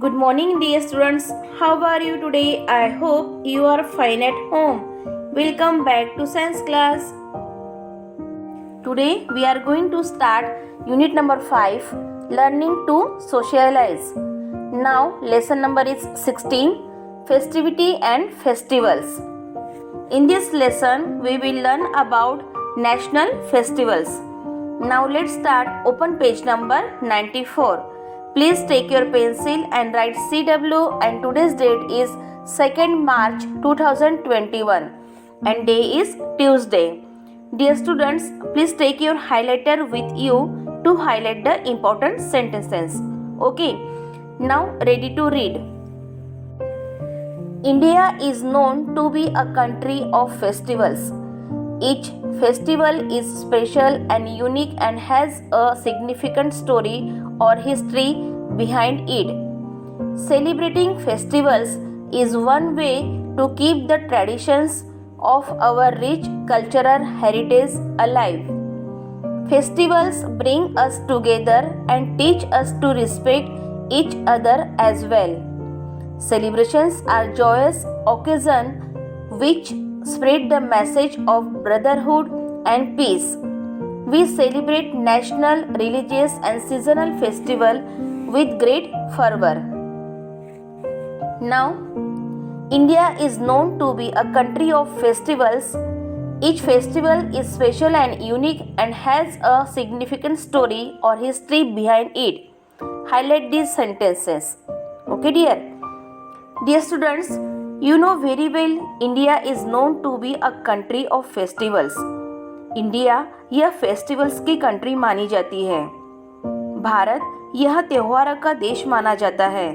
Good morning, dear students. How are you today? I hope you are fine at home. Welcome back to science class. Today we are going to start unit number 5, learning to socialize. Now lesson number is 16, festivity and festivals. In this lesson we will learn about national festivals. Now let's start. Open page number 94. Please take your pencil and write CW, and today's date is 2nd March 2021 and day is Tuesday. Dear students, please take your highlighter with you to highlight the important sentences. Okay, now ready to read. India is known to be a country of festivals. Each festival is special and unique and has a significant story or history behind it. Celebrating festivals is one way to keep the traditions of our rich cultural heritage alive. Festivals bring us together and teach us to respect each other as well. Celebrations are joyous occasions which spread the message of brotherhood and peace. We celebrate national, religious and seasonal festivals with great fervor. Now, India is known to be a country of festivals. Each festival is special and unique and has a significant story or history behind it. Highlight these sentences. Okay, dear? Dear students, you know very well India is known to be a country of festivals. India यह festivals की country मानी जाती है. भारत यह त्योहारों का देश माना जाता है.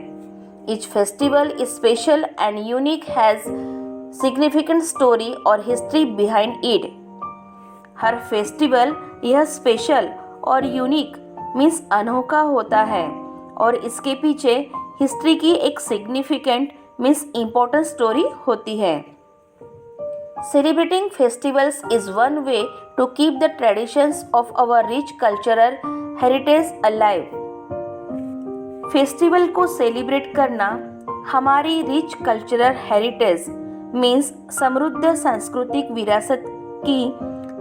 Each festival is special and unique, has significant story और history behind it. Her festival यह स्पेशल और यूनिक मीन्स अनोखा होता है और इसके पीछे हिस्ट्री की एक सिग्निफिकेंट मीन्स इम्पोर्टेंट स्टोरी होती है. Celebrating festivals is one way to keep the traditions of our rich cultural heritage alive. Festival को सेलिब्रेट करना हमारी रिच कल्चरल हेरिटेज मीन्स समृद्ध सांस्कृतिक विरासत की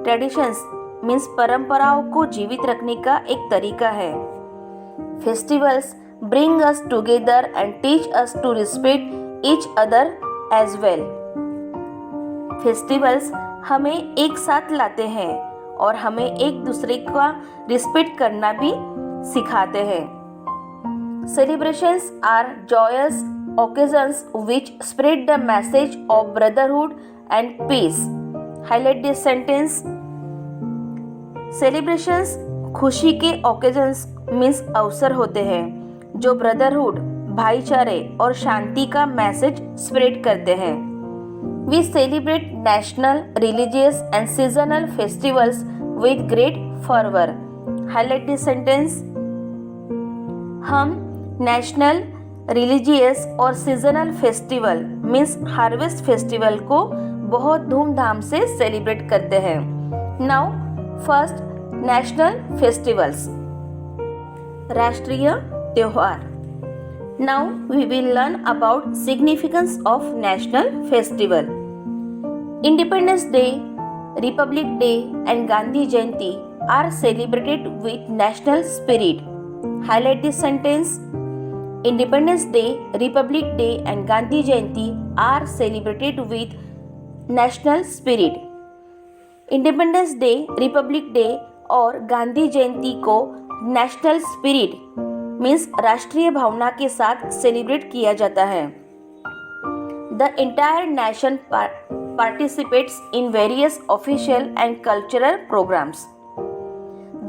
ट्रेडिशंस मीन्स परंपराओं को जीवित रखने का एक तरीका है. Festivals bring us together and teach us to respect each other as well. Festivals हमें एक साथ लाते हैं और हमें एक दूसरे का रिस्पेक्ट करना भी सिखाते हैं. Celebrations are joyous occasions which spread the message of brotherhood and peace. Highlight this sentence. Celebrations खुशी के occasions मीन्स अवसर होते हैं जो ब्रदरहुड भाईचारे और शांति का मैसेज स्प्रेड करते हैं. We celebrate national, religious and seasonal festivals with great fervor. Highlight this sentence. हम नेशनल, रिलीजियस और seasonal festival means harvest festival को बहुत धूमधाम से सेलिब्रेट करते हैं. Now first national festivals. राष्ट्रीय त्योहार. Now we will learn about significance of national festival. Independence Day, Republic Day and Gandhi Jayanti are celebrated with national spirit. Highlight this sentence. Independence Day, Republic Day and Gandhi Jayanti are celebrated with national spirit. Independence Day, Republic Day और गांधी जयंती को national spirit means राष्ट्रीय भावना के साथ celebrate किया जाता है. The entire nation participates in various official and cultural programs.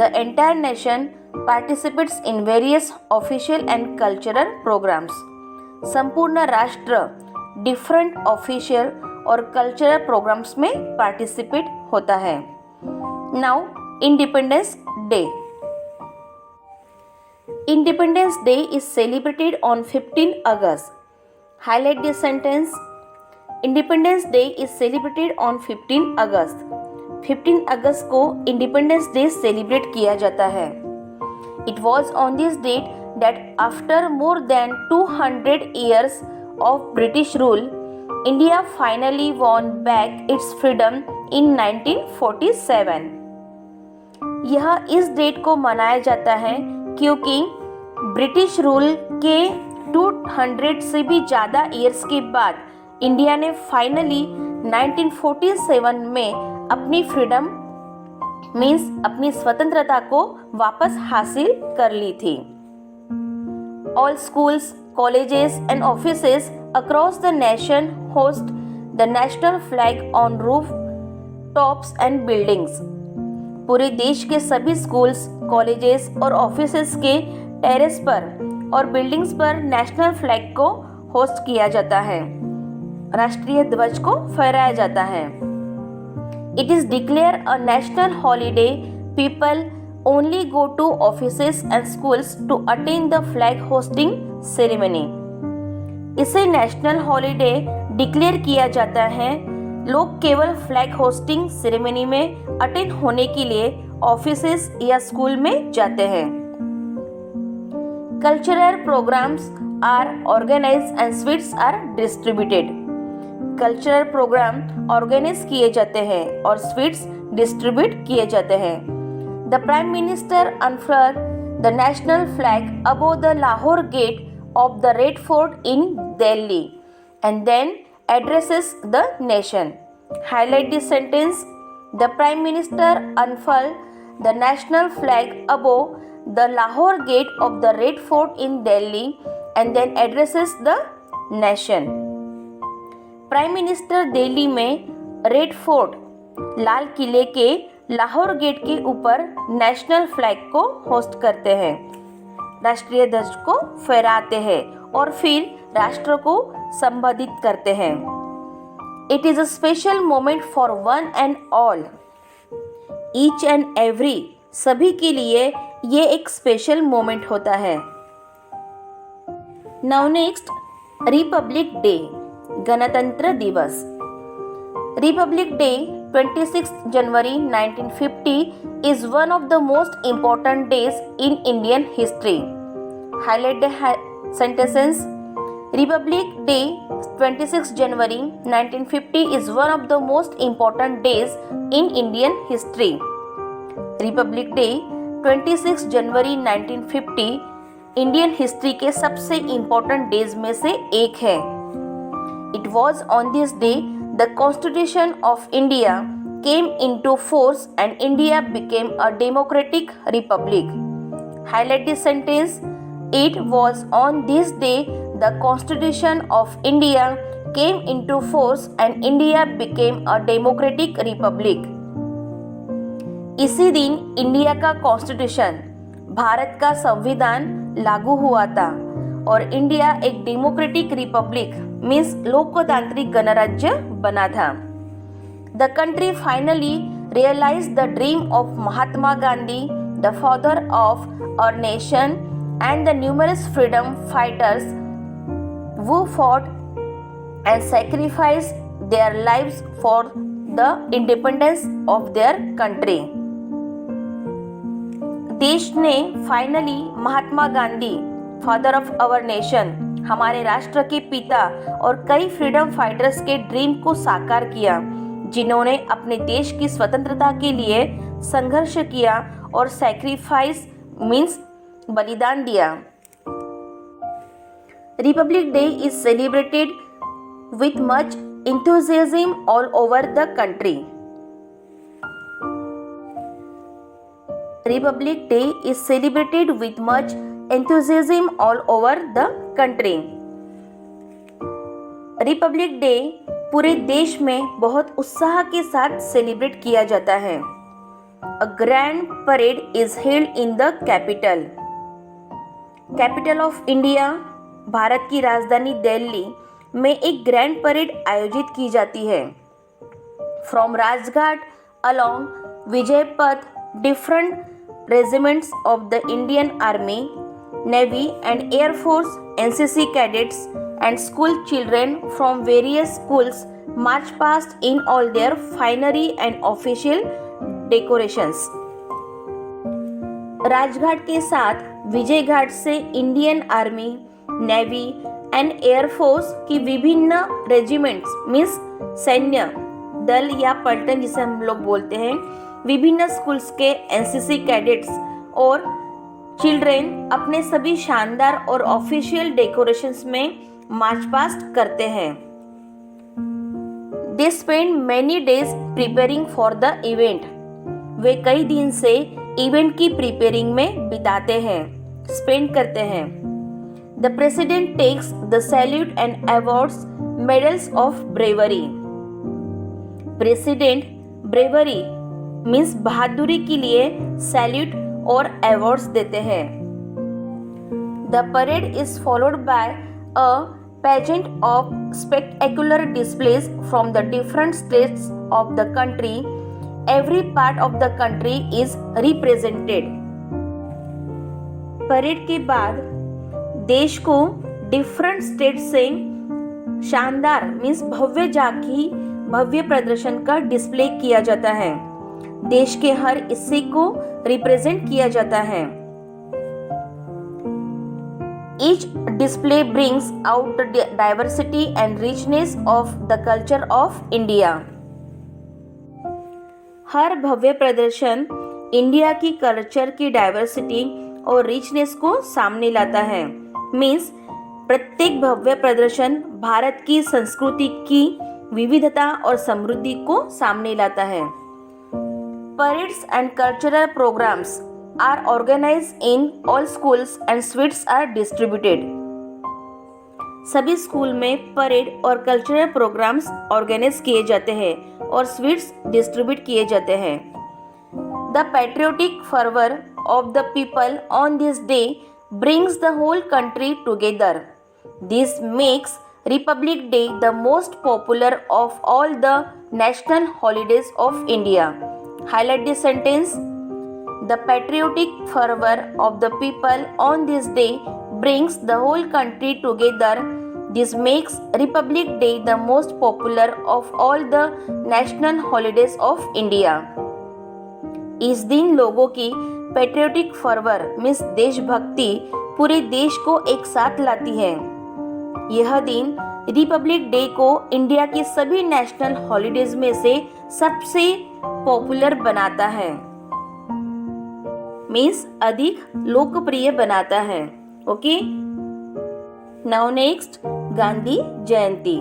The entire nation participates in various official and cultural programs. संपूर्ण राष्ट्र डिफरेंट ऑफिशियल और कल्चरल प्रोग्राम्स में पार्टिसिपेट होता है. Now independence day. Independence day is celebrated on 15 August. Highlight this sentence. Independence day is celebrated on 15 अगस्त. 15 अगस्त को independence day celebrate किया जाता है. It was on this date that after more than 200 years of British rule, India finally won back its freedom in 1947. यह इस date को मनाया जाता है क्योंकि ब्रिटिश रूल के 200 से भी ज़्यादा ईयर्स के बाद इंडिया ने फाइनली 1947 में अपनी फ्रीडम मीन्स अपनी स्वतंत्रता को वापस हासिल कर ली थी. All schools, colleges and offices across the nation host the national flag on rooftops and buildings. पूरे देश के सभी स्कूल्स, कॉलेजेस और ऑफिसेस के टेरेस पर और बिल्डिंग्स पर नेशनल फ्लैग को होस्ट किया जाता है. राष्ट्रीय ध्वज को फहराया जाता है. It is declared a national holiday. People only go to offices and schools to attend the flag hosting ceremony. इसे नेशनल हॉलीडे डिक्लेयर किया जाता है. लोग केवल फ्लैग होस्टिंग सेरेमनी में अटेंड होने के लिए ऑफिसेस या स्कूल में जाते हैं. Cultural programs are organized and sweets are distributed. Cultural program organize किए जाते हैं और स्वीट्स डिस्ट्रीब्यूट किए जाते हैं. The prime minister unfurled the national flag above the Lahore gate of the Red Fort in Delhi and then addresses the nation. Highlight this sentence. The Prime Minister unfurled the national flag above the Lahore gate of the Red Fort in Delhi and then addresses the nation. Prime minister Delhi में red fort लाल किले के Lahore gate के ऊपर national flag को host करते हैं, राष्ट्रीय ध्वज को फहराते हैं और फिर राष्ट्र को संबोधित करते हैं. It is a special moment for one and all. Each and every, सभी के लिए ये एक स्पेशल मोमेंट होता है. नाउ नेक्स्ट, रिपब्लिक डे, गणतंत्र दिवस. Republic day 26 January 1950 is one of the most important days in Indian history. Highlight the sentences. Republic Day 26 January 1950 is one of the most important days in Indian history. Republic Day 26 January 1950 Indian history के सबसे important days में से एक है. It was on this day the Constitution of India came into force and India became a democratic republic. Highlight this sentence. It was on this day the Constitution of India came into force and India became a democratic republic. इसी दिन India का constitution, Bharat का संविधान लागू हुआ था और India एक डेमोक्रेटिक रिपब्लिक मीन्स लोकतांत्रिक गणराज्य बना था. The country finally realized the dream of Mahatma Gandhi, the father of our nation, and the numerous freedom fighters who fought and sacrificed their lives for the independence of their country. देश ने finally Mahatma Gandhi, father of our nation, हमारे राष्ट्र के पिता और कई freedom fighters के dream को साकार किया, जिन्होंने अपने देश की स्वतंत्रता के लिए संघर्ष किया और सैक्रिफाइस मीन्स बलिदान दिया. Republic day is celebrated with much enthusiasm all over the country. Republic Day is celebrated with much enthusiasm all over the country. Republic Day पूरे देश में बहुत उत्साह के साथ सेलिब्रेट किया जाता है. A grand parade is held in the capital. Capital of India, Bharat की राजधानी दिल्ली में एक ग्रैंड परेड आयोजित की जाती है. From Rajghat along Vijay Path different regiments of the Indian army, navy and air force, NCC cadets and school children from various schools march past in all their finery and official decorations. Rajghat के साथ विजय घाट से Indian army, navy and air force की विभिन्न regiments means सैन्य दल या पलटन जिसे हम लोग बोलते हैं, विभिन्न स्कूल्स के एनसीसी कैडेट्स और चिल्ड्रेन अपने सभी शानदार और ऑफिशियल डेकोरेशंस में मार्च पास्ट करते हैं। They spend many days preparing for the event. वे कई दिन से इवेंट की प्रिपेयरिंग में बिताते हैं, स्पेंड करते हैं। The president takes the salute and awards medals of bravery. President bravery means बहादुरी के लिए सैल्यूट और अवार्ड्स देते हैं। The parade is followed by a pageant of spectacular displays from the different states of the country. Every part of the country is represented. Parade के बाद देश को डिफरेंट स्टेट से शानदार मीन्स भव्य झांकी, भव्य प्रदर्शन का डिस्प्ले किया जाता है। देश के हर हिस्से को रिप्रेजेंट किया जाता है। Each display brings out the diversity and richness of the culture of India. हर भव्य प्रदर्शन इंडिया की कल्चर की डाइवर्सिटी और रिचनेस को सामने लाता है। मीन्स प्रत्येक भव्य प्रदर्शन भारत की संस्कृति की विविधता और समृद्धि को सामने लाता है। Parades and cultural programs are organized in all schools and sweets are distributed. सभी स्कूल में परेड और कल्चरल प्रोग्राम्स ऑर्गेनाइज किए जाते हैं और स्वीट्स डिस्ट्रीब्यूट किए जाते हैं। The patriotic fervor of the people on this day brings the whole country together. This makes Republic Day the most popular of all the national holidays of India. Highlight this sentence. The patriotic fervor of the people on this day brings the whole country together. This makes Republic Day the most popular of all the national holidays of India. इस दिन लोगों की patriotic fervour means देशभक्ति पूरे देश को एक साथ लाती है। यह दिन रिपब्लिक डे को इंडिया की सभी नेशनल हॉलीडेज में से सबसे पॉपुलर बनाता है, मीन्स अधिक लोकप्रिय बनाता है। Okay, now next Gandhi Jayanti.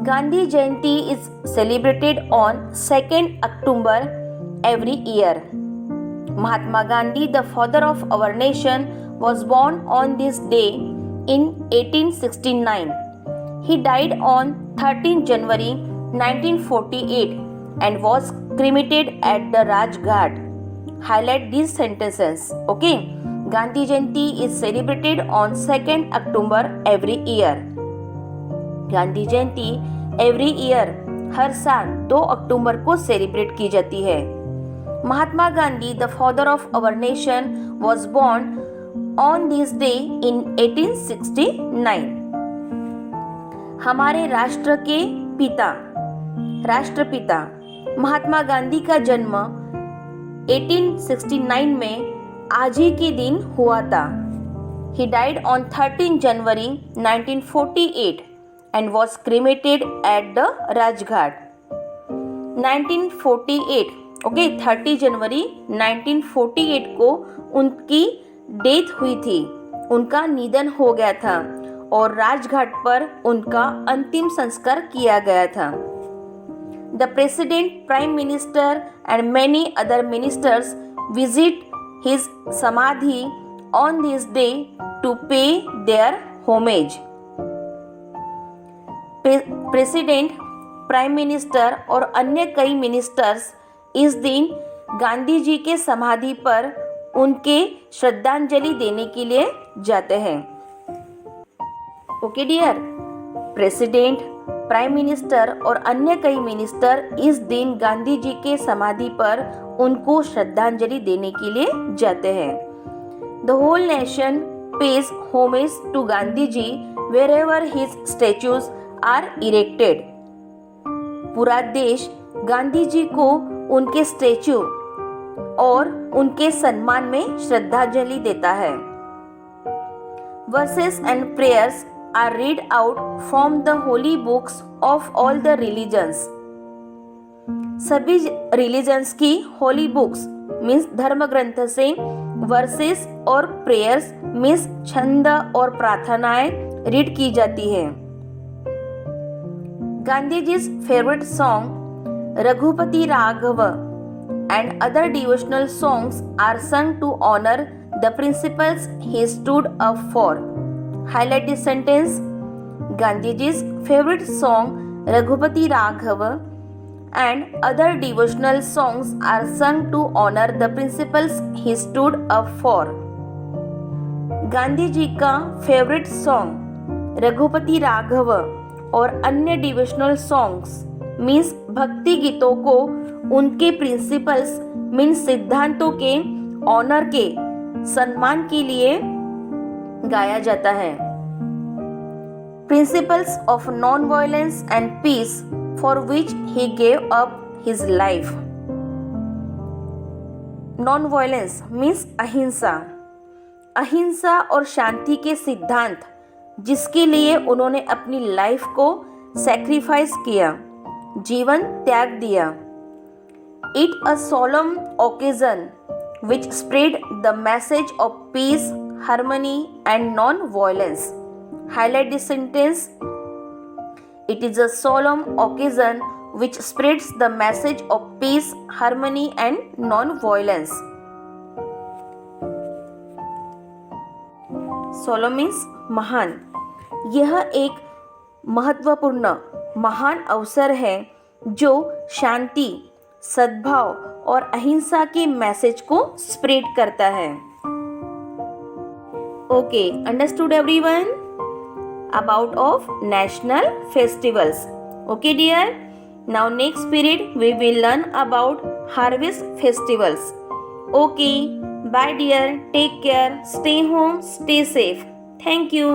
Gandhi Jayanti is celebrated on 2 October every year. Mahatma Gandhi, the father of our nation, was born on this day in 1869. He died on 13 January 1948 and was cremated at the Rajghat. Highlight these sentences. Okay. Gandhi Jayanti is celebrated on 2 October every year. Gandhi Jayanti every year हर साल 2 अक्टूबर को celebrate की जाती है। Mahatma Gandhi, the father of our nation, was born on this day in 1869. हमारे राष्ट्र के पिता, राष्ट्रपिता महात्मा गांधी का जन्म 1869 में आज ही के दिन हुआ था। He died on 13 January 1948 and was cremated at the Rajghat. 1948 okay 30 जनवरी 1948 को उनकी डेथ हुई थी, उनका निधन हो गया था और राजघाट पर उनका अंतिम संस्कार किया गया था। The president, prime minister and many other ministers visit his samadhi on this day to pay their homage. President, prime minister और अन्य कई मिनिस्टर्स इस दिन गांधी जी के समाधि पर उनके श्रद्धांजलि देने के लिए जाते हैं। Okay dear, president, prime minister और अन्य कई मिनिस्टर इस दिन गांधी जी के समाधि पर उनको श्रद्धांजलि देने के लिए जाते हैं। The whole nation pays homage to Gandhi ji wherever his statues are erected. पूरा देश गांधी जी को उनके स्टैचू और उनके सम्मान में श्रद्धांजलि देता है। Verses and prayers are read out from the holy books of all the religions. सभी रिलीजन्स की होली बुक्स मीन्स धर्म ग्रंथ से वर्सेस और प्रेयर्स मीन्स छंद और प्रार्थनाएं रीड की जाती है। गांधीजी's favorite song Raghupati Raghav and other devotional songs are sung to honor the principles he stood up for. Highlight this sentence. Gandhiji's favorite song Raghupati Raghava and other devotional songs are sung to honor the principles he stood up for. Gandhi ji का favourite song Raghupati Raghav और अन्य devotional songs means भक्ति गीतों को उनके principles means सिद्धांतों के honour के सम्मान के लिए गाया जाता है। Principles of non violence and peace for which he gave up his life. Non violence means ahimsa, अहिंसा और शांति के सिद्धांत जिसके लिए उन्होंने अपनी लाइफ को सैक्रिफाइस किया, जीवन त्याग दिया। It a solemn occasion which spread the message of peace, harmony and non-violence. Highlight this sentence. It is a solemn occasion which spreads the message of peace, harmony and non-violence. Solemn means महान। यह एक महत्वपूर्ण महान अवसर है जो शांति, सद्भाव और अहिंसा के मैसेज को स्प्रेड करता है। Okay, understood everyone about of national festivals. Okay dear, now next period we will learn about harvest festivals. Okay, bye dear, take care, stay home, stay safe. Thank you.